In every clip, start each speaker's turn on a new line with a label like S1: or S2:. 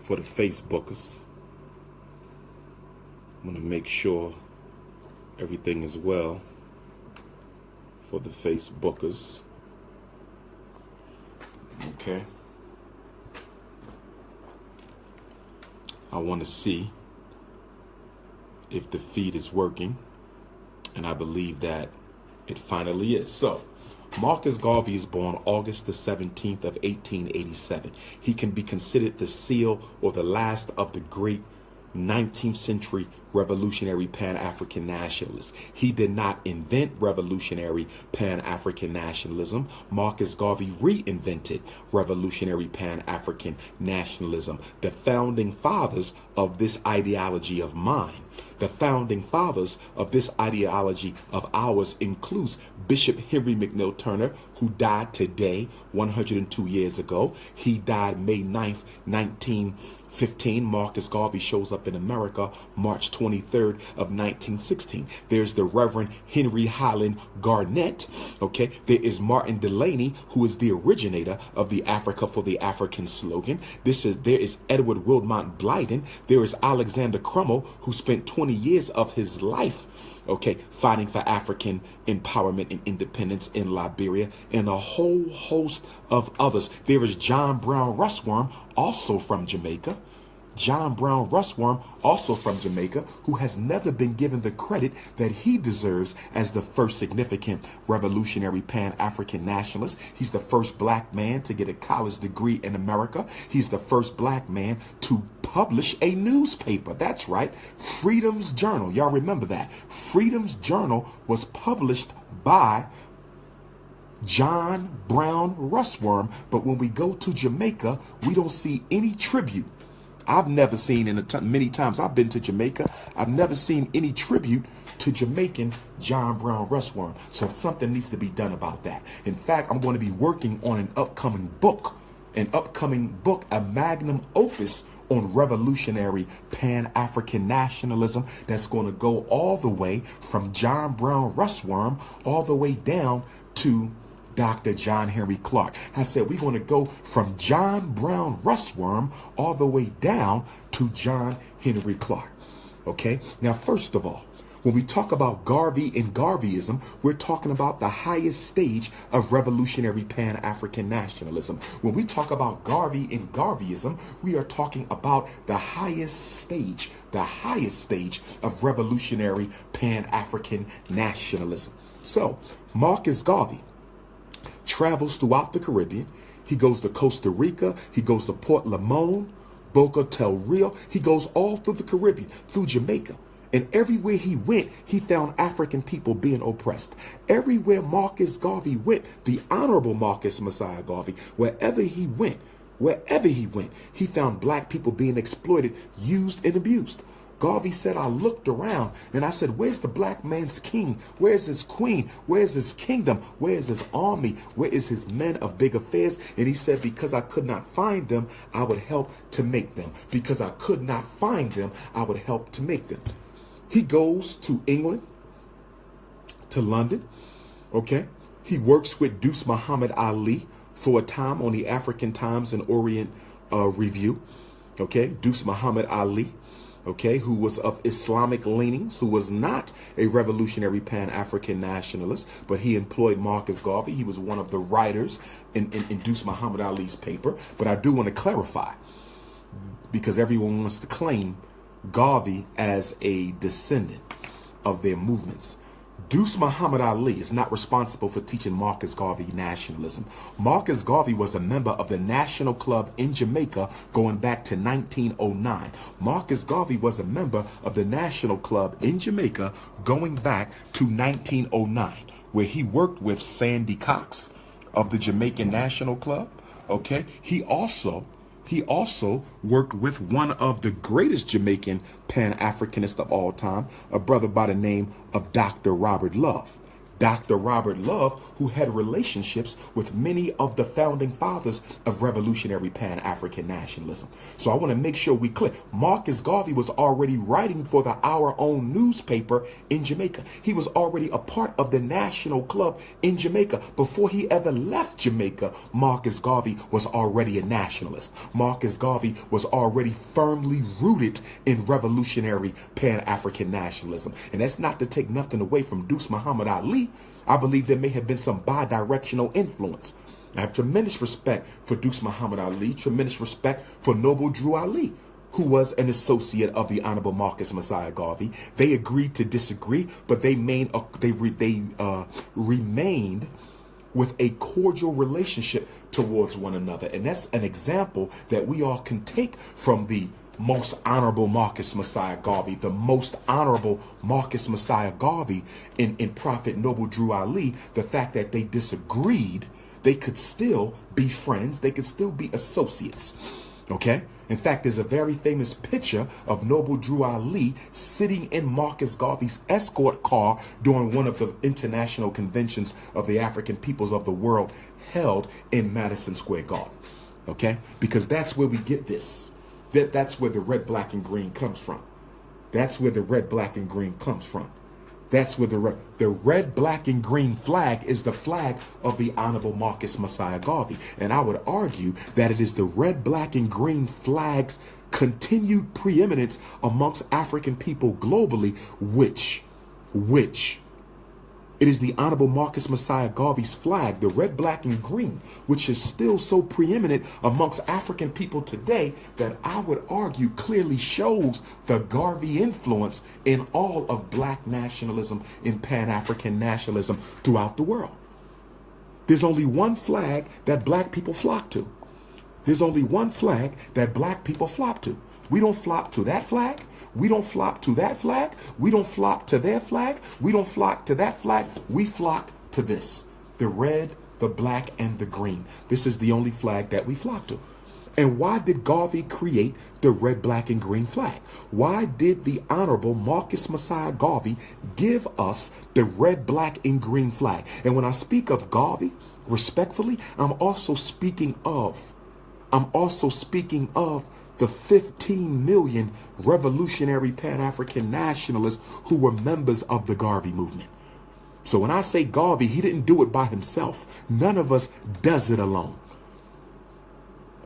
S1: for the Facebookers. I'm going to make sure everything is well for the Facebookers. Okay. I want to see if the feed is working, and I believe that it finally is. So, Marcus Garvey is born August the 17th of 1887. He can be considered the seal or the last of the great 19th century revolutionary Pan-African nationalists. He did not invent revolutionary Pan-African nationalism. Marcus Garvey reinvented revolutionary Pan-African nationalism. The founding fathers of this ideology of mine, the founding fathers of this ideology of ours includes Bishop Henry McNeill Turner, who died today 102 years ago. He died May 9th, 1915. Marcus Garvey shows up in America March 23rd of 1916. There's the Reverend Henry Highland Garnett. Okay, there is Martin Delany, who is the originator of the Africa for the Africans slogan. There is Edward Wilmot Blyden. There is Alexander Crummell, who spent 20 years of his life, okay, fighting for African empowerment and independence in Liberia, and a whole host of others. There is John Brown Russwurm, also from Jamaica. John Brown Russwurm, also from Jamaica, who has never been given the credit that he deserves as the first significant revolutionary Pan-African nationalist. He's the first black man to get a college degree in America. He's the first black man to publish a newspaper. That's right, Freedom's Journal. Y'all remember that? Freedom's Journal was published by John Brown Russwurm. But when we go to Jamaica, we don't see any tribute. I've never seen, many times I've been to Jamaica, I've never seen any tribute to Jamaican John Brown Russwurm. So something needs to be done about that. In fact, I'm going to be working on an upcoming book, a magnum opus on revolutionary Pan-African nationalism that's going to go all the way from John Brown Russwurm all the way down to Dr. John Henry Clark. I said we're going to go from John Brown Russwurm all the way down to John Henry Clark. Okay, now first of all, when we talk about Garvey and Garveyism, we're talking about the highest stage of revolutionary Pan-African nationalism. When we talk about Garvey and Garveyism, we are talking about the highest stage of revolutionary Pan-African nationalism. So Marcus Garvey travels throughout the Caribbean. He goes to Costa Rica. He goes to Port Limon, Boca del Rio. He goes all through the Caribbean, through Jamaica. And everywhere he went, he found African people being oppressed. Everywhere Marcus Garvey went, the Honorable Marcus Mosiah Garvey, wherever he went, he found black people being exploited, used, and abused. Garvey said, I looked around and I said, where's the black man's king? Where's his queen? Where's his kingdom? Where's his army? Where is his men of big affairs? And he said, because I could not find them, I would help to make them. Because I could not find them, I would help to make them. He goes to England, to London, okay? He works with Deuce Muhammad Ali for a time on the African Times and Orient Review, okay? Deuce Muhammad Ali, okay, who was of Islamic leanings, who was not a revolutionary Pan-African nationalist, but he employed Marcus Garvey. He was one of the writers in Deuce Muhammad Ali's paper. But I do want to clarify, because everyone wants to claim Garvey as a descendant of their movements. Deuce Muhammad Ali is not responsible for teaching Marcus Garvey nationalism. Marcus Garvey was a member of the National Club in Jamaica going back to 1909. Marcus Garvey was a member of the National Club in Jamaica going back to 1909, where he worked with Sandy Cox of the Jamaican National Club. Okay, he also worked with one of the greatest Jamaican Pan-Africanists of all time, a brother by the name of Dr. Robert Love. Dr. Robert Love, who had relationships with many of the founding fathers of revolutionary Pan-African nationalism. So I want to make sure we clear. Marcus Garvey was already writing for the Our Own newspaper in Jamaica. He was already a part of the National Club in Jamaica. Before he ever left Jamaica, Marcus Garvey was already a nationalist. Marcus Garvey was already firmly rooted in revolutionary Pan-African nationalism. And that's not to take nothing away from Deuce Muhammad Ali. I believe there may have been some bi-directional influence. I have tremendous respect for Deuce Muhammad Ali, tremendous respect for Noble Drew Ali, who was an associate of the Honorable Marcus Mosiah Garvey. They agreed to disagree, but they remained with a cordial relationship towards one another. And that's an example that we all can take from the most honorable Marcus Mosiah Garvey, the most honorable Marcus Mosiah Garvey in Prophet Noble Drew Ali. The fact that they disagreed, they could still be friends, they could still be associates. Okay? In fact, there's a very famous picture of Noble Drew Ali sitting in Marcus Garvey's escort car during one of the international conventions of the African peoples of the world held in Madison Square Garden. Okay? Because that's where we get this. That's where the red, black, and green comes from. That's where the red, black, and green comes from. That's where the red, black, and green flag is the flag of the Honorable Marcus Mosiah Garvey. And I would argue that it is the red, black, and green flag's continued preeminence amongst African people globally, which it is the Honorable Marcus Mosiah Garvey's flag, the red, black, and green, which is still so preeminent amongst African people today that I would argue clearly shows the Garvey influence in all of black nationalism, in Pan-African nationalism throughout the world. There's only one flag that black people flock to. There's only one flag that black people flock to. We don't flop to that flag. We don't flop to that flag. We don't flop to their flag. We don't flock to that flag. We flock to this. The red, the black, and the green. This is the only flag that we flock to. And why did Garvey create the red, black, and green flag? Why did the Honorable Marcus Mosiah Garvey give us the red, black, and green flag? And when I speak of Garvey, respectfully, I'm also speaking of the 15 million revolutionary Pan-African nationalists who were members of the Garvey movement. So when I say Garvey, he didn't do it by himself. None of us does it alone.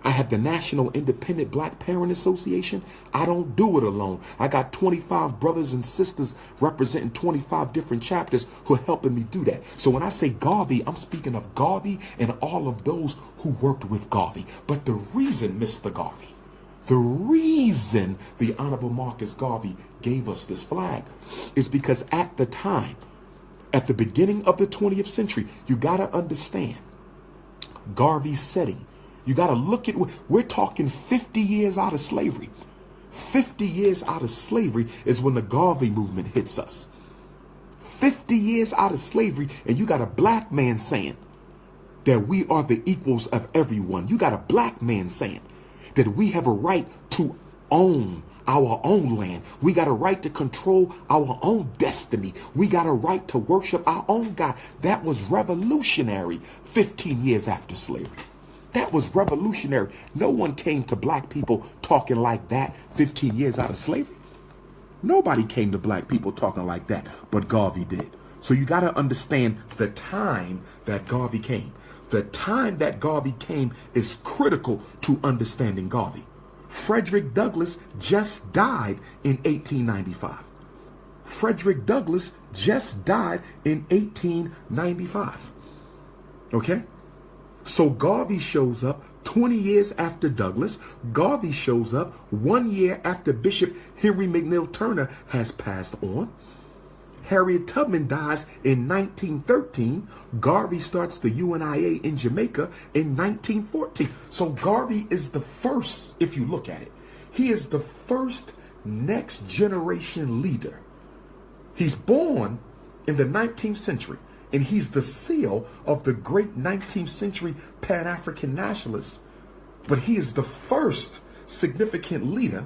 S1: I have the National Independent Black Parent Association. I don't do it alone. I got 25 brothers and sisters representing 25 different chapters who are helping me do that. So when I say Garvey, I'm speaking of Garvey and all of those who worked with Garvey. But the reason, Mr. Garvey, the reason the Honorable Marcus Garvey gave us this flag is because at the time, at the beginning of the 20th century, you got to understand Garvey's setting. You got to look at, we're talking 50 years out of slavery. 50 years out of slavery is when the Garvey movement hits us. 50 years out of slavery, and you got a black man saying that we are the equals of everyone. You got a black man saying that we have a right to own our own land. We got a right to control our own destiny. We got a right to worship our own God. That was revolutionary 15 years after slavery. That was revolutionary. No one came to black people talking like that 15 years out of slavery. Nobody came to black people talking like that, but Garvey did. So you got to understand the time that Garvey came. The time that Garvey came is critical to understanding Garvey. Frederick Douglass just died in 1895. Frederick Douglass just died in 1895. Okay? So Garvey shows up 20 years after Douglass. Garvey shows up 1 year after Bishop Henry McNeill Turner has passed on. Harriet Tubman dies in 1913. Garvey starts the UNIA in Jamaica in 1914. So Garvey is the first, if you look at it, he is the first next generation leader. He's born in the 19th century, and he's the seal of the great 19th century Pan-African nationalists. But he is the first significant leader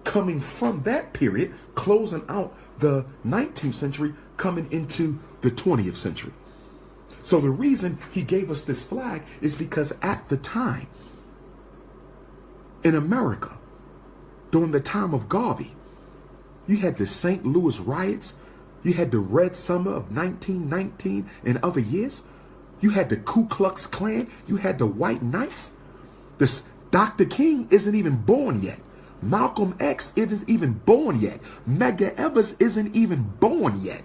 S1: coming from that period, closing out the 19th century, coming into the 20th century. So the reason he gave us this flag is because at the time in America, during the time of Garvey, you had the St. Louis riots, you had the Red Summer of 1919 and other years, you had the Ku Klux Klan, you had the White Knights. This Dr. King isn't even born yet. Malcolm X isn't even born yet. Medgar Evers isn't even born yet.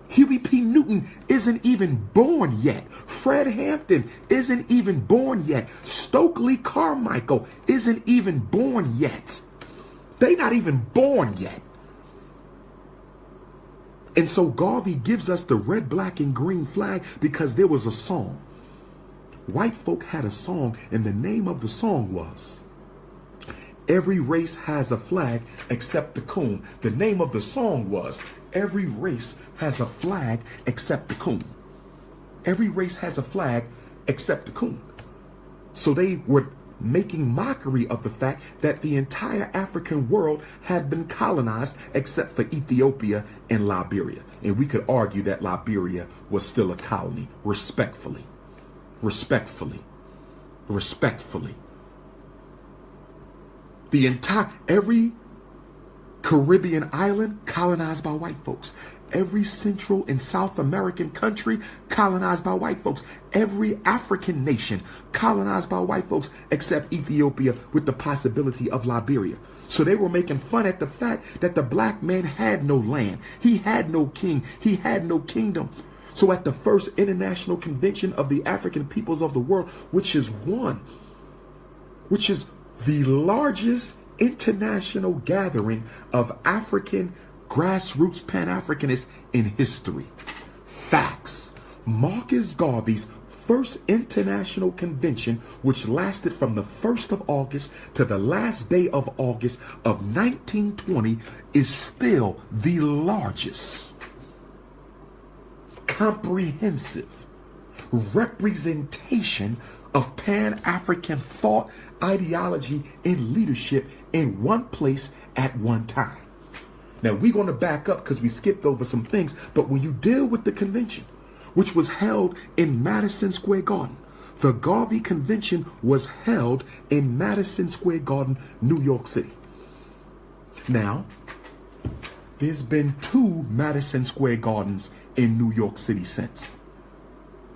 S1: Huey P. Newton isn't even born yet. Fred Hampton isn't even born yet. Stokely Carmichael isn't even born yet. They're not even born yet. And so Garvey gives us the red, black, and green flag because there was a song. White folk had a song, and the name of the song was "Every Race Has a Flag Except the Coon." The name of the song was "Every Race Has a Flag Except the Coon." Every race has a flag except the coon. So they were making mockery of the fact that the entire African world had been colonized except for Ethiopia and Liberia. And we could argue that Liberia was still a colony, respectfully. Respectfully. Respectfully. Every Caribbean island colonized by white folks. Every Central and South American country colonized by white folks. Every African nation colonized by white folks except Ethiopia, with the possibility of Liberia. So they were making fun at the fact that the black man had no land. He had no king. He had no kingdom. So at the first International Convention of the African Peoples of the World, which is the largest international gathering of African grassroots Pan-Africanists in history. Facts. Marcus Garvey's first international convention, which lasted from the 1st of August to the last day of August of 1920, is still the largest, comprehensive representation of Pan-African thought, ideology, and leadership in one place at one time. Now, we're going to back up because we skipped over some things, but when you deal with the convention, which was held in Madison Square Garden, the Garvey Convention was held in Madison Square Garden, New York City. Now, there's been 2 Madison Square Gardens in New York City since.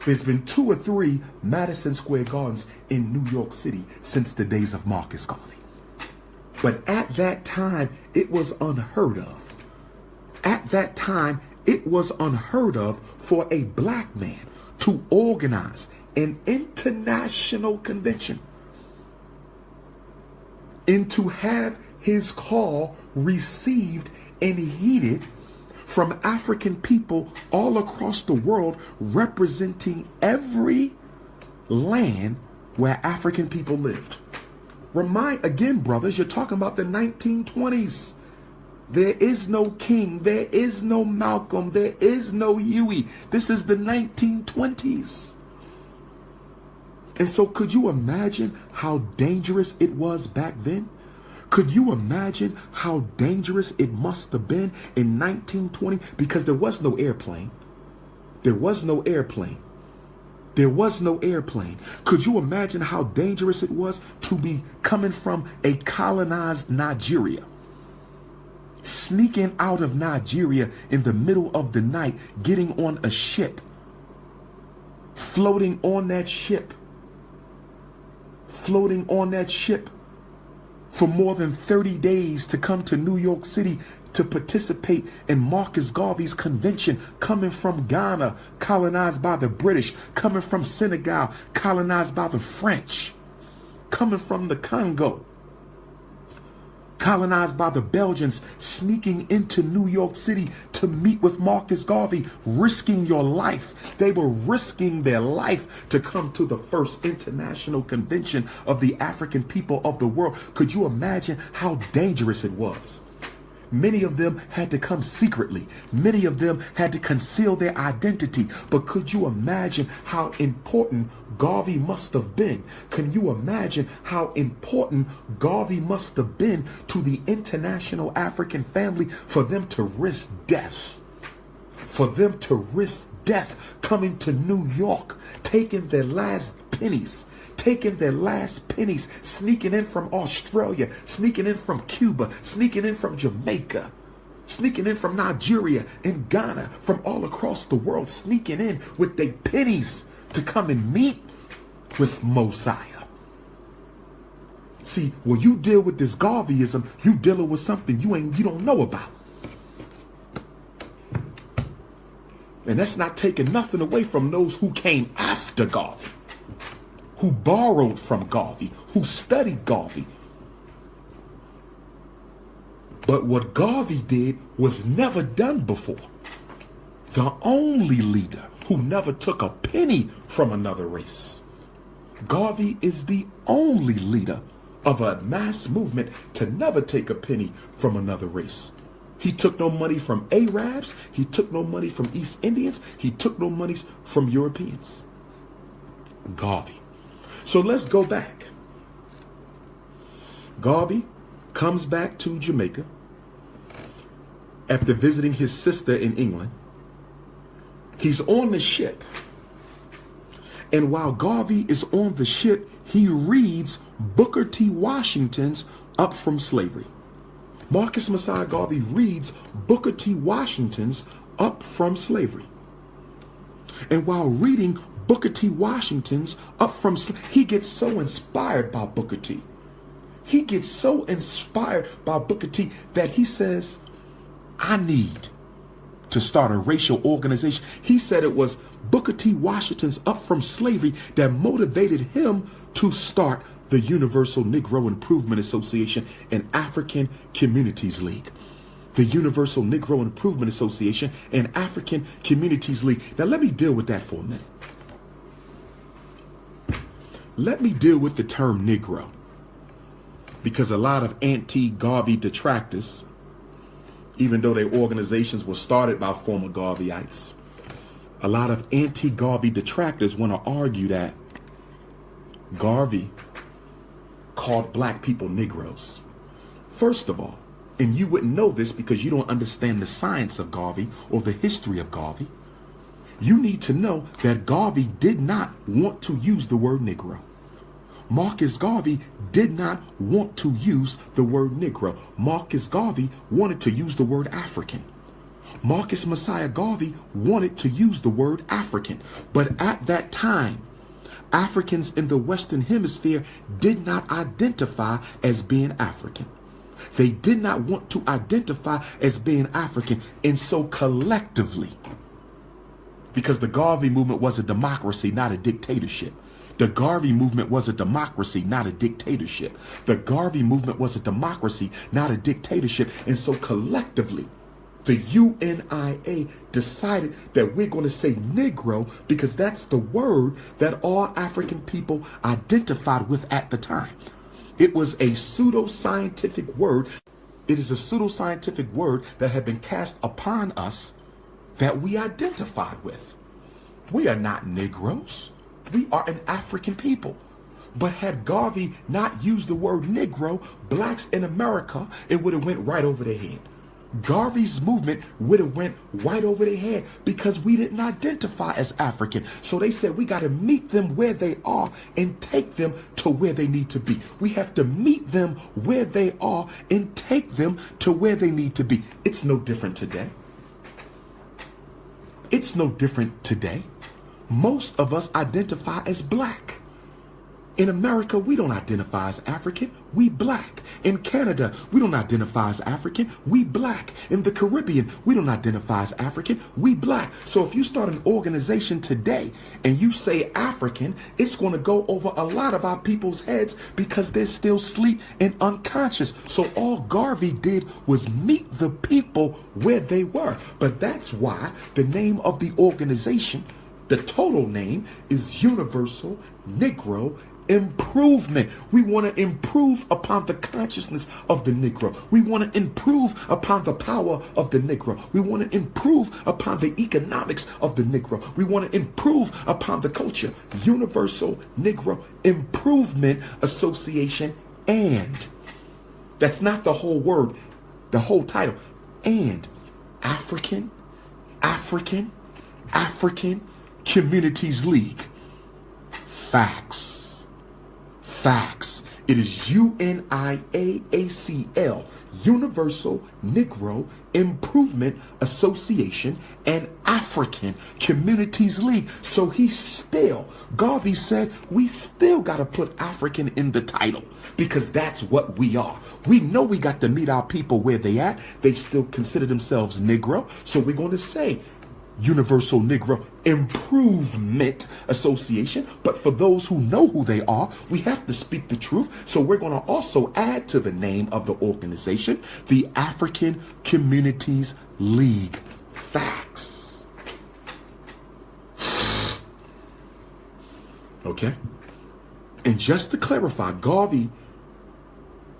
S1: There's been 2 or 3 Madison Square Gardens in New York City since the days of Marcus Garvey. But at that time, it was unheard of. At that time, it was unheard of for a black man to organize an international convention and to have his call received and heeded from African people all across the world, representing every land where African people lived. Remind again, brothers, you're talking about the 1920s. There is no King, there is no Malcolm, there is no Huey. This is the 1920s. And so could you imagine how dangerous it was back then? Could you imagine how dangerous it must have been in 1920? Because there was no airplane. There was no airplane. There was no airplane. Could you imagine how dangerous it was to be coming from a colonized Nigeria, sneaking out of Nigeria in the middle of the night, getting on a ship, floating on that ship for more than 30 days to come to New York City to participate in Marcus Garvey's convention, coming from Ghana, colonized by the British, coming from Senegal, colonized by the French, coming from the Congo, colonized by the Belgians, sneaking into New York City to meet with Marcus Garvey, risking your life. They were risking their life to come to the first international convention of the African people of the world. Could you imagine how dangerous it was? Many of them had to come secretly. Many of them had to conceal their identity. But could you imagine how important Garvey must have been? Can you imagine how important Garvey must have been to the international African family for them to risk death? for them to risk death coming to New York, taking their last pennies, sneaking in from Australia, sneaking in from Cuba, sneaking in from Jamaica, sneaking in from Nigeria and Ghana, from all across the world, sneaking in with their pennies to come and meet with Mosiah. See, when you deal with this Garveyism, you dealing with something you don't know about. And that's not taking nothing away from those who came after Garvey, who borrowed from Garvey, who studied Garvey. But what Garvey did was never done before. The only leader who never took a penny from another race. Garvey is the only leader of a mass movement to never take a penny from another race. He took no money from Arabs. He took no money from East Indians. He took no money from Europeans. Garvey. So let's go back. Garvey comes back to Jamaica after visiting his sister in England. He's on the ship. And while Garvey is on the ship, he reads Booker T. Washington's Up From Slavery. Marcus Mosiah Garvey reads Booker T. Washington's Up From Slavery. And while reading Booker T. Washington's Up From Slavery, he gets so inspired by Booker T. He gets so inspired by Booker T that he says, I need to start a racial organization. He said it was Booker T. Washington's Up From Slavery that motivated him to start the Universal Negro Improvement Association and African Communities League. The Universal Negro Improvement Association and African Communities League. Now let me deal with that for a minute. Let me deal with the term Negro, because a lot of anti-Garvey detractors, even though their organizations were started by former Garveyites, a lot of anti-Garvey detractors want to argue that Garvey called black people Negroes. First of all, and you wouldn't know this because you don't understand the science of Garvey or the history of Garvey, you need to know that Garvey did not want to use the word Negro. Marcus Garvey did not want to use the word Negro. Marcus Garvey wanted to use the word African. Marcus Mosiah Garvey wanted to use the word African. But at that time, Africans in the Western Hemisphere did not identify as being African. They did not want to identify as being African. And so collectively, because the Garvey movement was a democracy, not a dictatorship. The Garvey movement was a democracy, not a dictatorship. The Garvey movement was a democracy, not a dictatorship. And so collectively, the UNIA decided that we're going to say Negro because that's the word that all African people identified with at the time. It was a pseudoscientific word. It is a pseudoscientific word that had been cast upon us that we identified with. We are not Negroes. We are an African people. But had Garvey not used the word Negro, blacks in America, it would have went right over their head. Garvey's movement would have went right over their head because we didn't identify as African. So they said we got to meet them where they are and take them to where they need to be. We have to meet them where they are and take them to where they need to be. It's no different today. It's no different today. Most of us identify as black. In America, we don't identify as African, we black. In Canada, we don't identify as African, we black. In the Caribbean, we don't identify as African, we black. So if you start an organization today and you say African, it's going to go over a lot of our people's heads because they're still asleep and unconscious. So all Garvey did was meet the people where they were. But that's why the name of the organization, the total name, is Universal Negro Improvement. We want to improve upon the consciousness of the Negro. We want to improve upon the power of the Negro. We want to improve upon the economics of the Negro. We want to improve upon the culture. Universal Negro Improvement Association, and that's not the whole word, the whole title, and African African Communities League. Facts. Facts. It is UNIAACL, Universal Negro Improvement Association, and African Communities League. So Garvey said, we still got to put African in the title because that's what we are. We know we got to meet our people where they at. They still consider themselves Negro. So we're going to say Universal Negro Improvement Association. But for those who know who they are, we have to speak the truth. So we're going to also add to the name of the organization, the African Communities League. Facts. Okay. And just to clarify, Garvey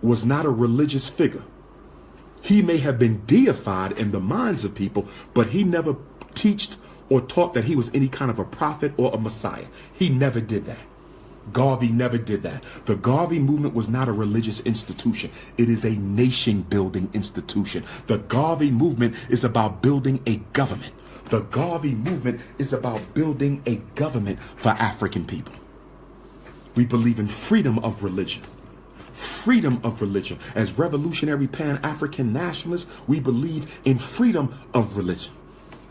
S1: was not a religious figure. He may have been deified in the minds of people, but he never teached or taught that he was any kind of a prophet or a Messiah. He never did that. Garvey never did that. The Garvey movement was not a religious institution. It is a nation building institution. The Garvey movement is about building a government. The Garvey movement is about building a government for African people. We believe in freedom of religion. Freedom of religion. As revolutionary Pan-African nationalists, we believe in freedom of religion.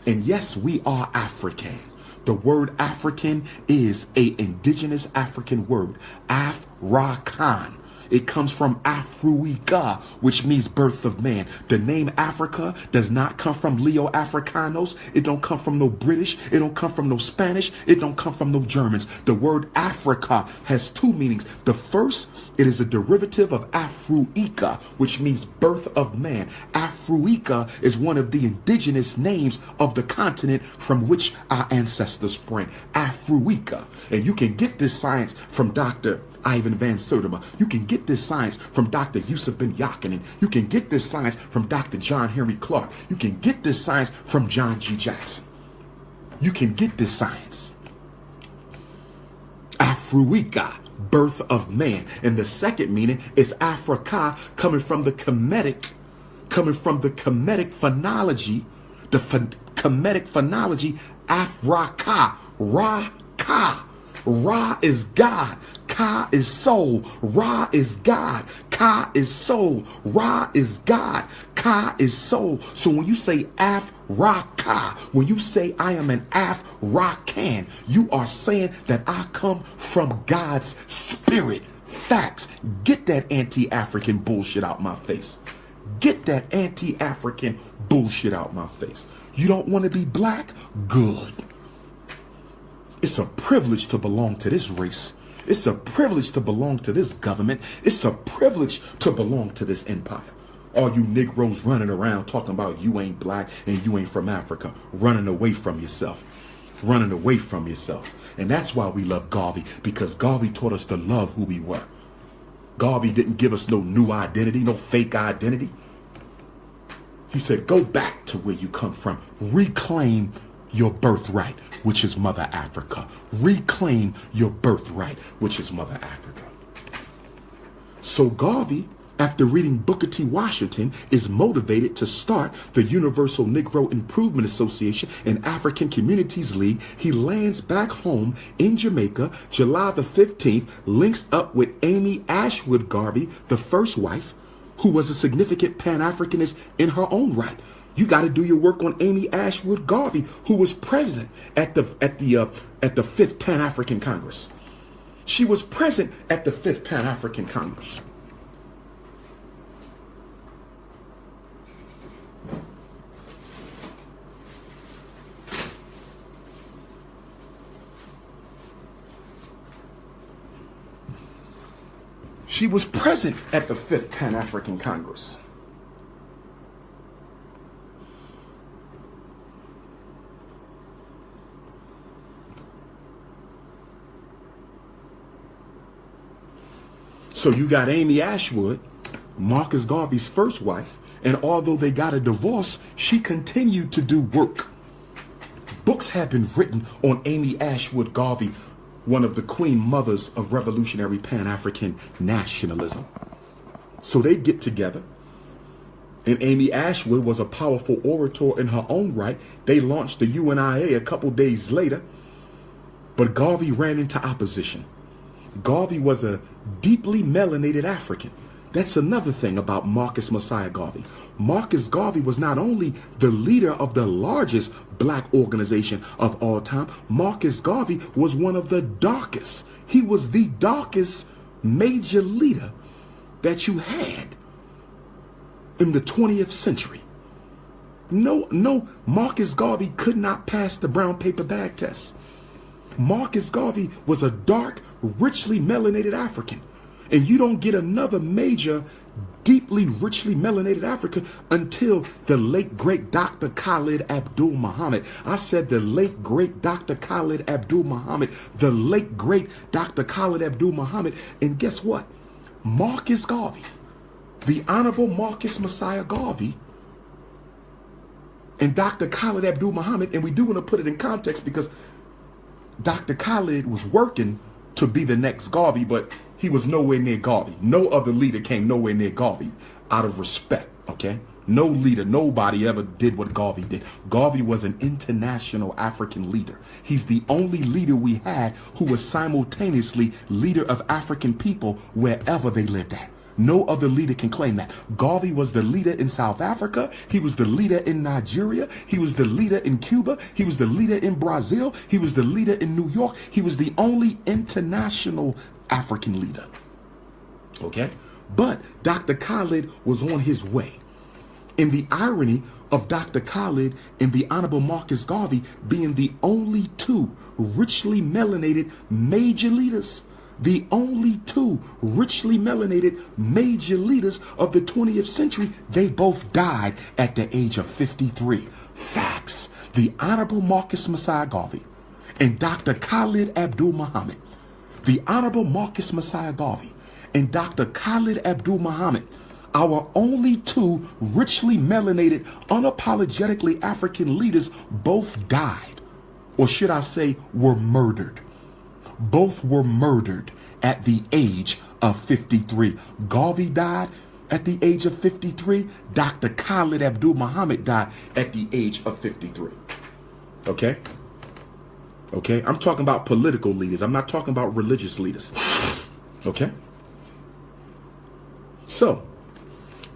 S1: And yes, we are African. The word African is an indigenous African word, Afrikan. It comes from Afrika, which means birth of man. The name Africa does not come from Leo Africanos. It don't come from no British. It don't come from no Spanish. It don't come from no Germans. The word Africa has two meanings. The first, it is a derivative of Afrika, which means birth of man. Afrika is one of the indigenous names of the continent from which our ancestors sprang. Afrika. And you can get this science from Dr. Ivan van Sertima. You can get this science from Dr. Yusuf bin Yakinen. You can get this science from Dr. John Henry Clark. You can get this science from John G. Jackson. You can get this science. Afrika, birth of man. And the second meaning is Afrika, coming from the Kemetic phonology, Afrika, Ra-ka. Ra is God, Ka is soul, Ra is God, Ka is soul, Ra is God, Ka is soul. So when you say Afrika, when you say I am an African, you are saying that I come from God's spirit. Facts. Get that anti-African bullshit out my face. Get that anti-African bullshit out my face. You don't want to be black? Good. It's a privilege to belong to this race. It's a privilege to belong to this government. It's a privilege to belong to this empire. All you Negroes running around talking about you ain't black and you ain't from Africa, running away from yourself. Running away from yourself. And that's why we love Garvey, because Garvey taught us to love who we were. Garvey didn't give us no new identity, no fake identity. He said, go back to where you come from. Reclaim your birthright, which is Mother Africa. Reclaim your birthright, which is Mother Africa. So Garvey, after reading Booker T. Washington, is motivated to start the Universal Negro Improvement Association and African Communities League. He lands back home in Jamaica, July the 15th, links up with Amy Ashwood Garvey, the first wife, who was a significant Pan-Africanist in her own right. You got to do your work on Amy Ashwood Garvey, who was present at the 5th Pan-African Congress. She was present at the 5th Pan-African Congress. She was present at the 5th Pan-African Congress. So you got Amy Ashwood, Marcus Garvey's first wife, and although they got a divorce, she continued to do work. Books have been written on Amy Ashwood Garvey, one of the queen mothers of revolutionary Pan-African nationalism. So they get together And Amy Ashwood was a powerful orator in her own right. They launched the UNIA a couple days later. But Garvey ran into opposition. Garvey was a deeply melanated African. That's another thing about Marcus Mosiah Garvey. Marcus Garvey was not only the leader of the largest black organization of all time, Marcus Garvey was one of the darkest. He was the darkest major leader that you had in the 20th century. No, Marcus Garvey could not pass the brown paper bag test. Marcus Garvey was a dark, richly melanated African. And you don't get another major, deeply, richly melanated African until the late, great Dr. Khalid Abdul Muhammad. I said the late, great Dr. Khalid Abdul Muhammad. The late, great Dr. Khalid Abdul Muhammad. And guess what? Marcus Garvey, the Honorable Marcus Mosiah Garvey, and Dr. Khalid Abdul Muhammad, and we do want to put it in context because Dr. Khalid was working to be the next Garvey, but he was nowhere near Garvey. No other leader came nowhere near Garvey out of respect, okay? No leader, nobody ever did what Garvey did. Garvey was an international African leader. He's the only leader we had who was simultaneously leader of African people wherever they lived at. No other leader can claim that. Garvey was the leader in South Africa. He was the leader in Nigeria. He was the leader in Cuba. He was the leader in Brazil. He was the leader in New York. He was the only international African leader. Okay? But Dr. Khalid was on his way. And the irony of Dr. Khalid and the Honorable Marcus Garvey being the only two richly melanated major leaders, the only two richly melanated major leaders of the 20th century, they both died at the age of 53. Facts. The Honorable Marcus Mosiah Garvey and Dr. Khalid Abdul Muhammad. The Honorable Marcus Mosiah Garvey and Dr. Khalid Abdul Muhammad, our only two richly melanated, unapologetically African leaders, both died, or should I say were murdered. Both were murdered at the age of 53. Garvey died at the age of 53. Dr. Khalid Abdul Muhammad died at the age of 53. Okay? Okay? I'm talking about political leaders. I'm not talking about religious leaders. Okay? So,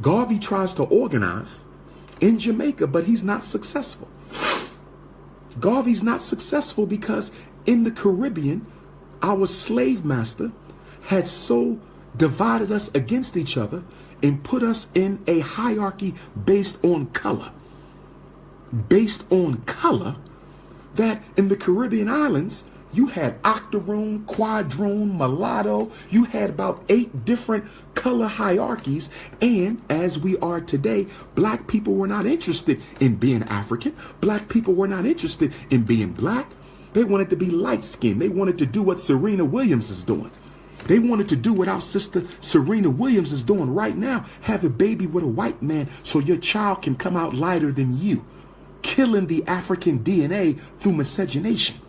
S1: Garvey tries to organize in Jamaica, but he's not successful. Garvey's not successful because in the Caribbean, our slave master had so divided us against each other and put us in a hierarchy based on color. Based on color, that in the Caribbean islands, you had octoroon, quadroon, mulatto. You had about 8 different color hierarchies. And as we are today, black people were not interested in being African. Black people were not interested in being black. They wanted to be light-skinned. They wanted to do what Serena Williams is doing. They wanted to do what our sister Serena Williams is doing right now. Have a baby with a white man so your child can come out lighter than you. Killing the African DNA through miscegenation.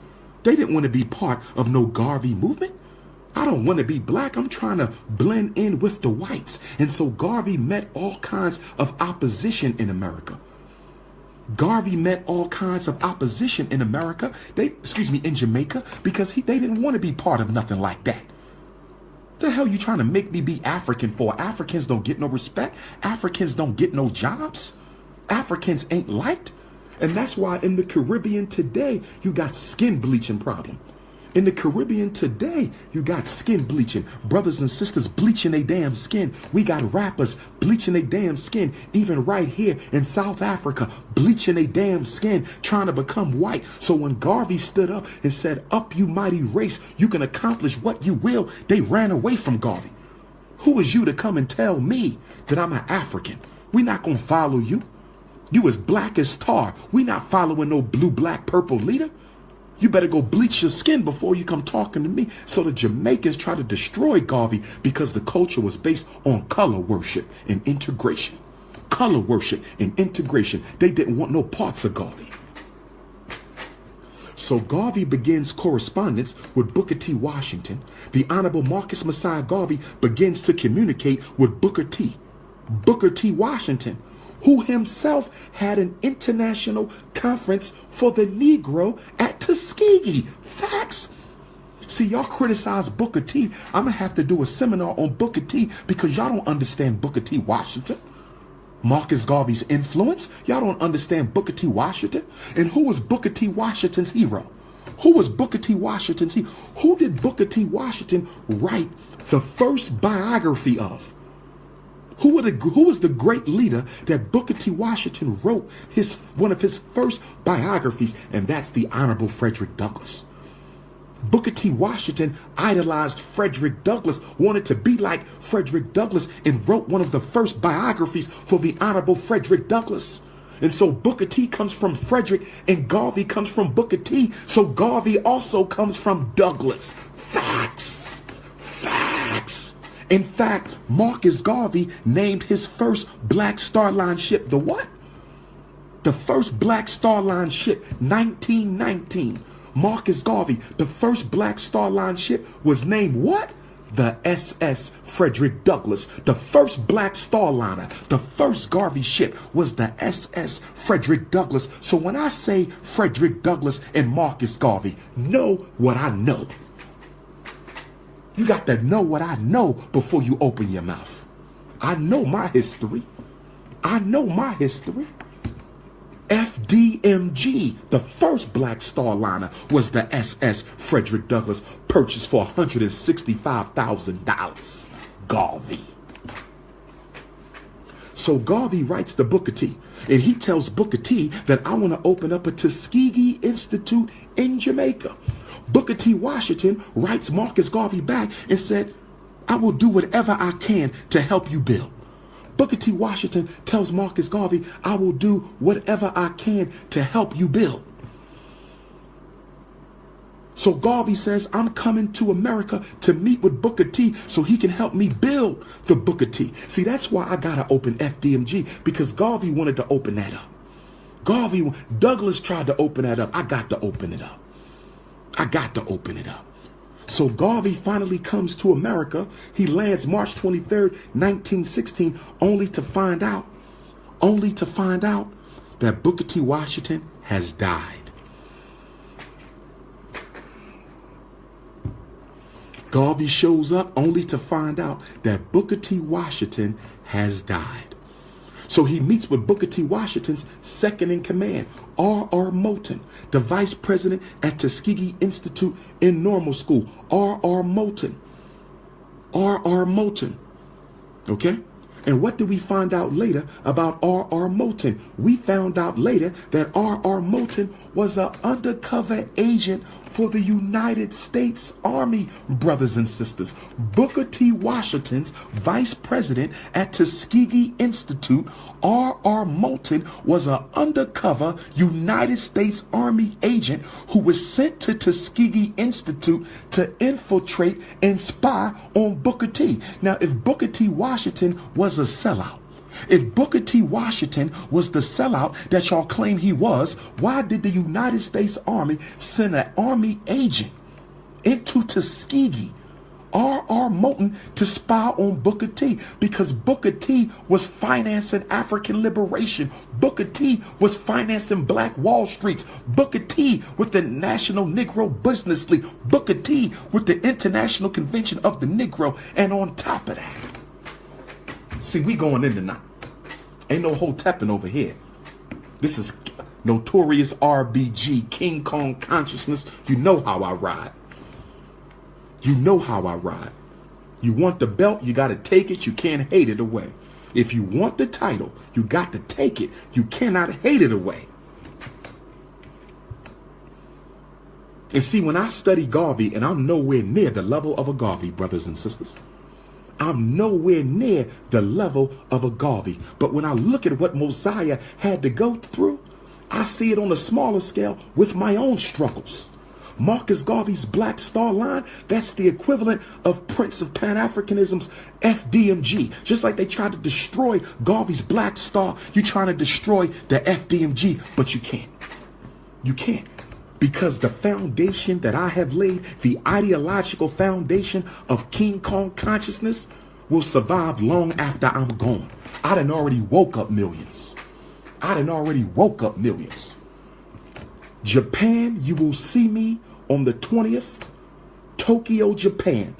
S1: They didn't want to be part of no Garvey movement. I don't want to be black. I'm trying to blend in with the whites. And so Garvey met all kinds of opposition in America. Garvey met all kinds of opposition in America. In Jamaica, because they didn't want to be part of nothing like that. The hell you trying to make me be African for? Africans don't get no respect. Africans don't get no jobs. Africans ain't liked. And that's why in the Caribbean today, you got skin bleaching problem. In the Caribbean today, you got skin bleaching. Brothers and sisters bleaching their damn skin. We got rappers bleaching their damn skin. Even right here in South Africa, bleaching their damn skin, trying to become white. So when Garvey stood up and said, "Up, you mighty race, you can accomplish what you will," they ran away from Garvey. Who is you to come and tell me that I'm an African? We not going to follow you. You as black as tar. We not following no blue, black, purple leader. You better go bleach your skin before you come talking to me. So the Jamaicans try to destroy Garvey because the culture was based on color worship and integration. Color worship and integration. They didn't want no parts of Garvey. So Garvey begins correspondence with Booker T. Washington. The Honorable Marcus Mosiah Garvey begins to communicate with Booker T. Booker T. Washington, who himself had an international conference for the Negro at Tuskegee. Facts. See, y'all criticize Booker T. I'm going to have to do a seminar on Booker T because y'all don't understand Booker T. Washington. Marcus Garvey's influence. Y'all don't understand Booker T. Washington. And who was Booker T. Washington's hero? Who was Booker T. Washington's hero? Who did Booker T. Washington write the first biography of? Who was the great leader that Booker T. Washington wrote one of his first biographies? And that's the Honorable Frederick Douglass. Booker T. Washington idolized Frederick Douglass, wanted to be like Frederick Douglass, and wrote one of the first biographies for the Honorable Frederick Douglass. And so Booker T comes from Frederick, and Garvey comes from Booker T. So Garvey also comes from Douglass. Facts. Facts. In fact, Marcus Garvey named his first Black Star Line ship the what? The first Black Star Line ship, 1919. Marcus Garvey, the first Black Star Line ship was named what? The SS Frederick Douglass. The first Black Star Liner, the first Garvey ship was the SS Frederick Douglass. So when I say Frederick Douglass and Marcus Garvey, know what I know. You got to know what I know before you open your mouth. I know my history. I know my history. FDMG, the first Black Star Liner, was the SS Frederick Douglass, purchased for $165,000. Garvey. So Garvey writes to Booker T, and he tells Booker T that I want to open up a Tuskegee Institute in Jamaica. Booker T. Washington writes Marcus Garvey back and said, I will do whatever I can to help you build. Booker T. Washington tells Marcus Garvey, I will do whatever I can to help you build. So Garvey says, I'm coming to America to meet with Booker T so he can help me build the Booker T. See, that's why I got to open FDMG, because Garvey wanted to open that up. Douglass tried to open that up. I got to open it up. I got to open it up. So Garvey finally comes to America. He lands March 23rd, 1916, only to find out that Booker T. Washington has died. Garvey shows up only to find out that Booker T. Washington has died. So he meets with Booker T. Washington's second in command, R.R. Moulton, the vice president at Tuskegee Institute in Normal School. R.R. Moulton. R.R. Moulton. Okay? And what did we find out later about R.R. Moulton? We found out later that R.R. Moulton was an undercover agent for the United States Army, brothers and sisters. Booker T. Washington's vice president at Tuskegee Institute, R.R. Moulton, was an undercover United States Army agent who was sent to Tuskegee Institute to infiltrate and spy on Booker T. Now, if Booker T. Washington was a sellout, if Booker T. Washington was the sellout that y'all claim he was, why did the United States Army send an Army agent into Tuskegee, R.R. Moulton, to spy on Booker T? Because Booker T was financing African liberation. Booker T was financing Black Wall Streets. Booker T with the National Negro Business League. Booker T with the International Convention of the Negro. And on top of that, see, we going in tonight. Ain't no hotepping over here. This is notorious RBG, King Kong consciousness. You know how I ride. You know how I ride. You want the belt, you got to take it. You can't hate it away. If you want the title, you got to take it. You cannot hate it away. And see, when I study Garvey, and I'm nowhere near the level of a Garvey, brothers and sisters. I'm nowhere near the level of a Garvey. But when I look at what Mosiah had to go through, I see it on a smaller scale with my own struggles. Marcus Garvey's Black Star Line, that's the equivalent of Prince of Pan-Africanism's FDMG. Just like they tried to destroy Garvey's Black Star, you're trying to destroy the FDMG, but you can't. You can't. Because the foundation that I have laid, the ideological foundation of King Kong consciousness, will survive long after I'm gone. I done already woke up millions. I done already woke up millions. Japan, you will see me on the 20th. Tokyo, Japan.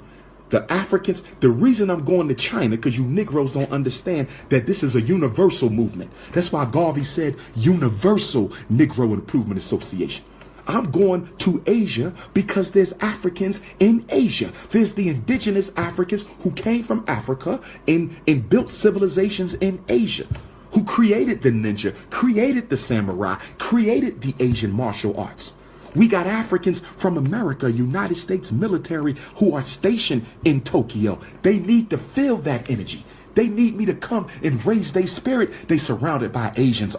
S1: The Africans, the reason I'm going to China, because you Negroes don't understand that this is a universal movement. That's why Garvey said Universal Negro Improvement Association. I'm going to Asia because there's Africans in Asia. There's the indigenous Africans who came from Africa and built civilizations in Asia, who created the ninja, created the samurai, created the Asian martial arts. We got Africans from America, United States military, who are stationed in Tokyo. They need to feel that energy. They need me to come and raise their spirit. They surrounded by Asians